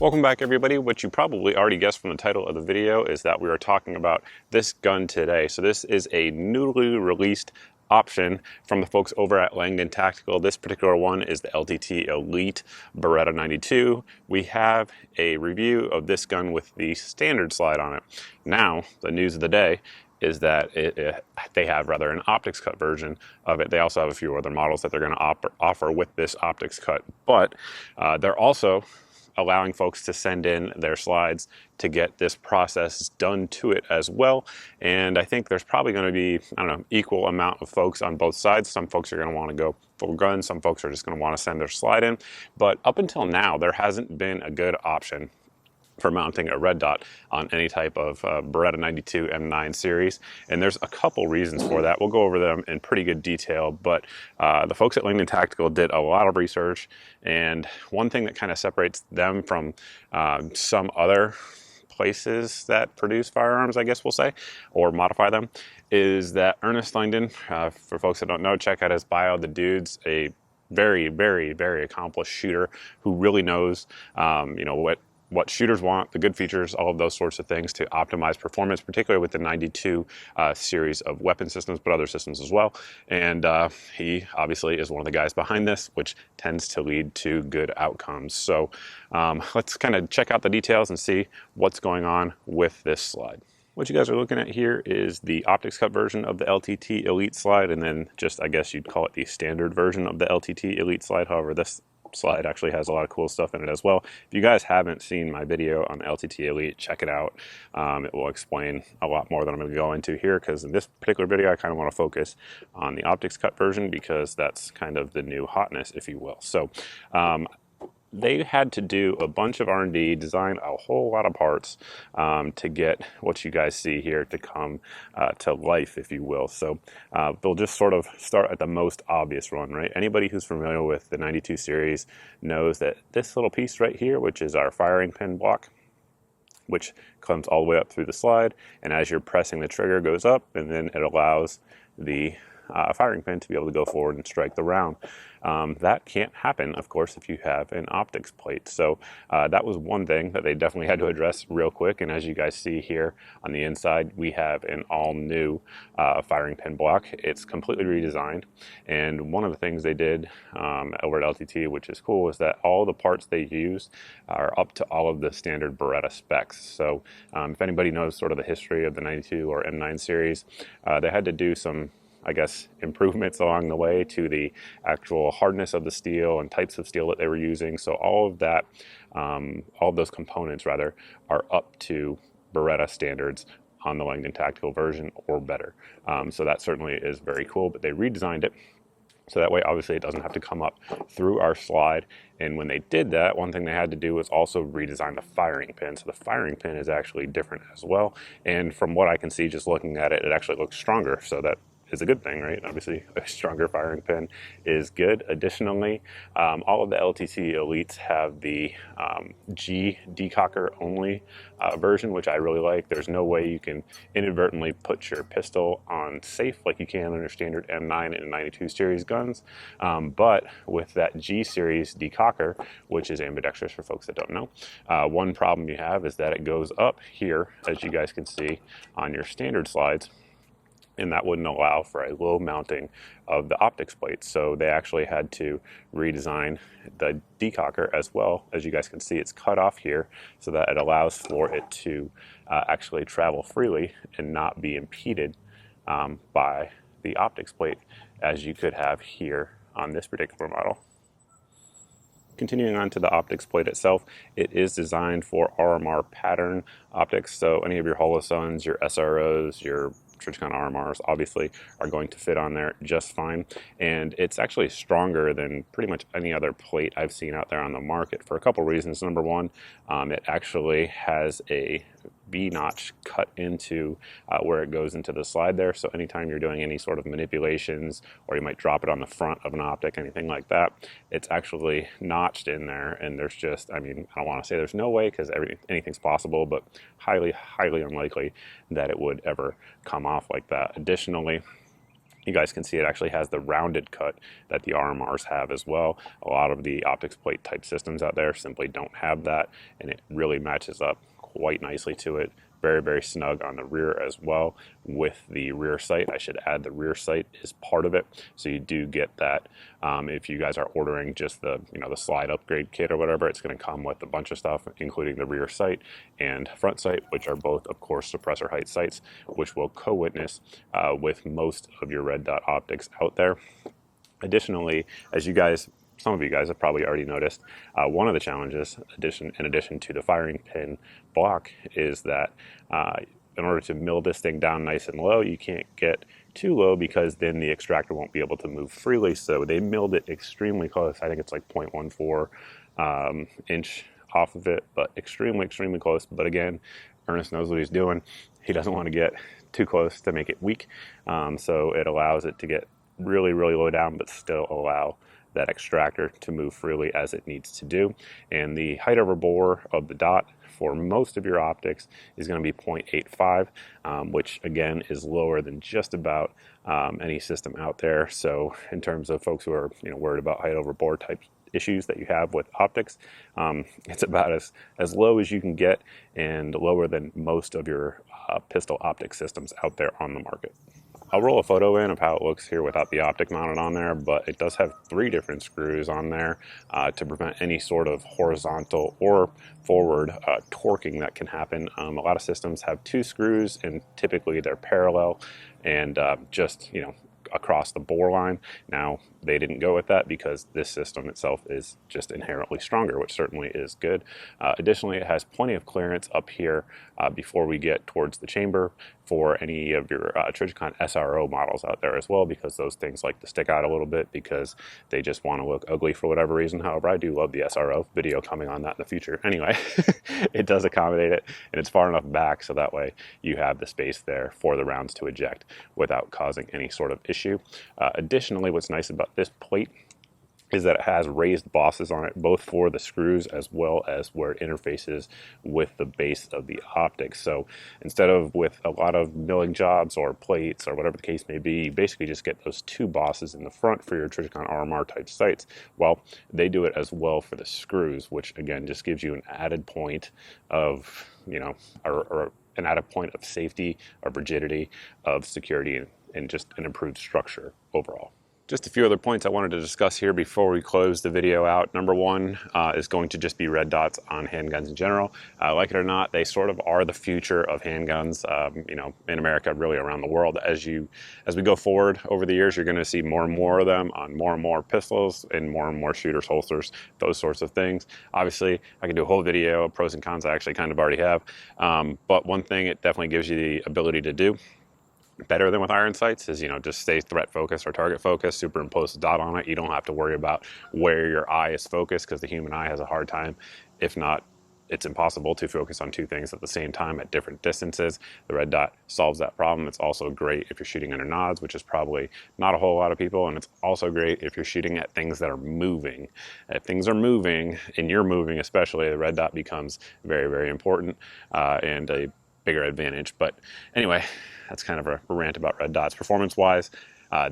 Welcome back, everybody. What you probably already guessed from the title of the video is that we are talking about this gun today. So this is a newly released option from the folks over at Langdon Tactical. This particular one is the LTT Elite Beretta 92. We have a review of this gun with the standard slide on it. Now, the news of the day is that they have rather an optics cut version of it. They also have a few other models that they're going to offer with this optics cut, but they're also allowing folks to send in their slides to get this process done to it as well. And I think there's probably going to be, I don't know, equal amount of folks on both sides. Some folks are going to want to go full gun. Some folks are just going to want to send their slide in. But up until now, there hasn't been a good option for mounting a red dot on any type of Beretta 92 M9 series. And there's a couple reasons for that. We'll go over them in pretty good detail, but the folks at Langdon Tactical did a lot of research, and one thing that kind of separates them from some other places that produce firearms, I guess we'll say, or modify them, is that Ernest Langdon, for folks that don't know, check out his bio. The dude's a very, very, very accomplished shooter who really knows, what shooters want, the good features, all of those sorts of things to optimize performance, particularly with the 92 series of weapon systems, but other systems as well. And he obviously is one of the guys behind this, which tends to lead to good outcomes. So let's kind of check out the details and see what's going on with this slide. What you guys are looking at here is the optics cut version of the LTT Elite slide, and then just, I guess you'd call it the standard version of the LTT Elite slide. However, this slide actually has a lot of cool stuff in it as well. If you guys haven't seen my video on the LTT Elite, check it out. It will explain a lot more than I'm going to go into here, because in this particular video I kind of want to focus on the optics cut version because that's kind of the new hotness, if you will. So they had to do a bunch of R&D, design a whole lot of parts to get what you guys see here to come to life, if you will. So they'll just sort of start at the most obvious one, right? Anybody who's familiar with the 92 series knows that this little piece right here, which is our firing pin block, which comes all the way up through the slide, and as you're pressing the trigger, goes up, and then it allows the firing pin to be able to go forward and strike the round. That can't happen, of course, if you have an optics plate. So that was one thing that they definitely had to address real quick. And as you guys see here on the inside, we have an all new firing pin block. It's completely redesigned. And one of the things they did over at LTT, which is cool, is that all the parts they use are up to all of the standard Beretta specs. So if anybody knows sort of the history of the 92 or M9 series, they had to do some, I guess, improvements along the way to the actual hardness of the steel and types of steel that they were using. So all of that, all of those components rather, are up to Beretta standards on the Langdon Tactical version or better. So that certainly is very cool, but they redesigned it so that way obviously it doesn't have to come up through our slide. And when they did that, one thing they had to do was also redesign the firing pin. So the firing pin is actually different as well. And from what I can see just looking at it, it actually looks stronger. So that is a good thing, right? Obviously, a stronger firing pin is good. Additionally, all of the LTT Elites have the G decocker only version, which I really like. There's no way you can inadvertently put your pistol on safe like you can on your standard M9 and 92 series guns. But with that G series decocker, which is ambidextrous for folks that don't know, one problem you have is that it goes up here, as you guys can see on your standard slides, and that wouldn't allow for a low mounting of the optics plate. So they actually had to redesign the decocker as well. As you guys can see, it's cut off here so that it allows for it to actually travel freely and not be impeded by the optics plate, as you could have here on this particular model. Continuing on to the optics plate itself, it is designed for RMR pattern optics. So any of your Holosons, your SROs, your Trijicon RMRs obviously are going to fit on there just fine. And it's actually stronger than pretty much any other plate I've seen out there on the market for a couple reasons. Number one, it actually has a V-notch cut into where it goes into the slide there. So anytime you're doing any sort of manipulations, or you might drop it on the front of an optic, anything like that, it's actually notched in there. And there's just, I mean, I don't want to say there's no way, because anything's possible, but highly, highly unlikely that it would ever come off like that. Additionally, You guys can see it actually has the rounded cut that the RMRs have as well. A lot of the optics plate type systems out there simply don't have that, and it really matches up quite nicely to it. Very, very snug on the rear as well with the rear sight. I should add the rear sight is part of it, so you do get that. If you guys are ordering just the the slide upgrade kit or whatever, it's going to come with a bunch of stuff, including the rear sight and front sight, which are both, of course, suppressor height sights, which will co-witness with most of your red dot optics out there. Additionally, as some of you guys have probably already noticed, one of the challenges, in addition to the firing pin block, is that in order to mill this thing down nice and low, you can't get too low because then the extractor won't be able to move freely. So they milled it extremely close. I think it's like 0.14 inch off of it, but extremely, extremely close. But again, Ernest knows what he's doing. He doesn't want to get too close to make it weak. So it allows it to get really, really low down, but still allow that extractor to move freely as it needs to do. And the height over bore of the dot for most of your optics is going to be 0.85, which again is lower than just about any system out there. So in terms of folks who are worried about height over bore type issues that you have with optics, it's about as low as you can get and lower than most of your pistol optic systems out there on the market. I'll roll a photo in of how it looks here without the optic mounted on there, but it does have 3 different screws on there to prevent any sort of horizontal or forward torquing that can happen. A lot of systems have 2 screws, and typically they're parallel and just across the bore line. Now, they didn't go with that because this system itself is just inherently stronger, which certainly is good. Additionally, it has plenty of clearance up here before we get towards the chamber for any of your Trijicon SRO models out there as well, because those things like to stick out a little bit because they just want to look ugly for whatever reason. However, I do love the SRO. Video coming on that in the future. Anyway, it does accommodate it, and it's far enough back so that way you have the space there for the rounds to eject without causing any sort of issue. Additionally, what's nice about this plate is that it has raised bosses on it, both for the screws as well as where it interfaces with the base of the optics. So instead of with a lot of milling jobs or plates or whatever the case may be, you basically just get those 2 bosses in the front for your Trijicon RMR type sights. Well, they do it as well for the screws, which again just gives you an added point of, or an added point of safety, of rigidity, of security, and just an improved structure overall. Just a few other points I wanted to discuss here before we close the video out. Number 1 is going to just be red dots on handguns in general. Like it or not, they sort of are the future of handguns, in America, really around the world. As we go forward over the years, you're going to see more and more of them on more and more pistols and more shooters, holsters, those sorts of things. Obviously, I can do a whole video of pros and cons. I actually kind of already have. But one thing it definitely gives you the ability to do better than with iron sights is, just stay threat focused or target focused, superimpose a dot on it. You don't have to worry about where your eye is focused, because the human eye has a hard time, if not it's impossible, to focus on 2 things at the same time at different distances. The red dot solves that problem. It's also great if you're shooting under nods, which is probably not a whole lot of people, and it's also great if you're shooting at things that are moving. If things are moving, and you're moving especially, the red dot becomes very, very important and a bigger advantage. But anyway, that's kind of a rant about red dots. Performance-wise,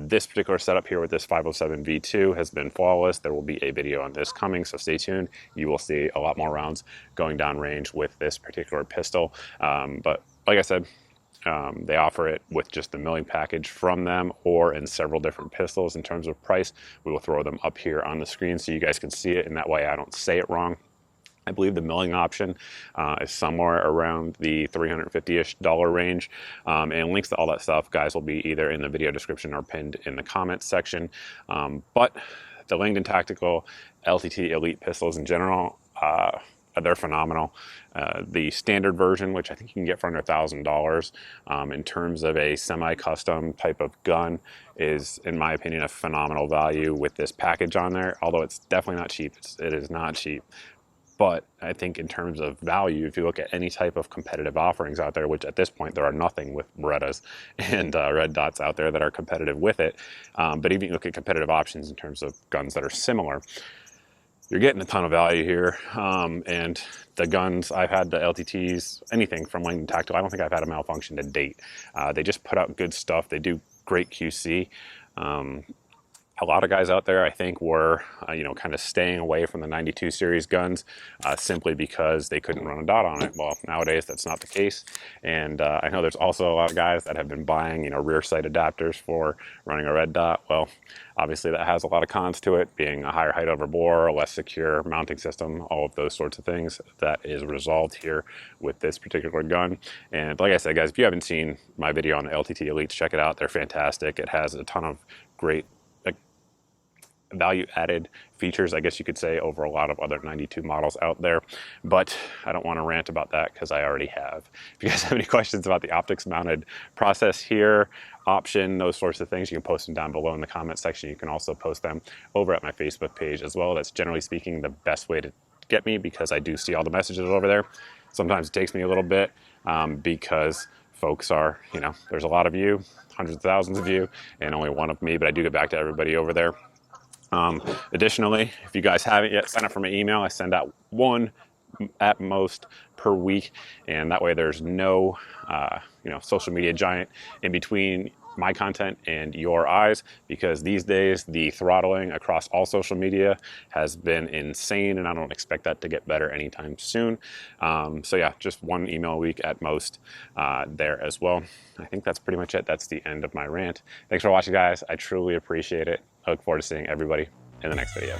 this particular setup here with this 507 V2 has been flawless. There will be a video on this coming, so stay tuned. You will see a lot more rounds going down range with this particular pistol. But like I said, they offer it with just the milling package from them or in several different pistols. In terms of price, we will throw them up here on the screen so you guys can see it, and that way I don't say it wrong. I believe the milling option is somewhere around the $350-ish range, and links to all that stuff, guys, will be either in the video description or pinned in the comments section. But the Langdon Tactical LTT Elite pistols in general, they're phenomenal. The standard version, which I think you can get for under $1,000 in terms of a semi-custom type of gun, is, in my opinion, a phenomenal value with this package on there, although it's definitely not cheap. It is not cheap. But I think in terms of value, if you look at any type of competitive offerings out there, which at this point there are nothing with Berettas and red dots out there that are competitive with it, but even you look at competitive options in terms of guns that are similar, you're getting a ton of value here. And the guns, I've had the LTTs, anything from Langdon Tactical, I don't think I've had a malfunction to date. They just put out good stuff. They do great QC. A lot of guys out there, I think, were, kind of staying away from the 92 series guns simply because they couldn't run a dot on it. Well, nowadays that's not the case. And I know there's also a lot of guys that have been buying, rear sight adapters for running a red dot. Well, obviously that has a lot of cons to it, being a higher height over bore, a less secure mounting system, all of those sorts of things. That is resolved here with this particular gun. And like I said, guys, if you haven't seen my video on the LTT Elites, check it out. They're fantastic. It has a ton of great value added features, I guess you could say, over a lot of other 92 models out there. But I don't want to rant about that because I already have. If you guys have any questions about the optics mounted process here, option, those sorts of things, you can post them down below in the comment section. You can also post them over at my Facebook page as well. That's generally speaking the best way to get me, because I do see all the messages over there. Sometimes it takes me a little bit because folks are, there's a lot of you, hundreds of thousands of you, and only one of me, but I do get back to everybody over there. Additionally, if you guys haven't yet signed up for my email, I send out one at most per week, and that way there's no social media giant in between my content and your eyes, because these days the throttling across all social media has been insane, and I don't expect that to get better anytime soon. So yeah, just one email a week at most there as well. I think that's pretty much it. That's the end of my rant. Thanks for watching, guys. I truly appreciate it. I look forward to seeing everybody in the next video.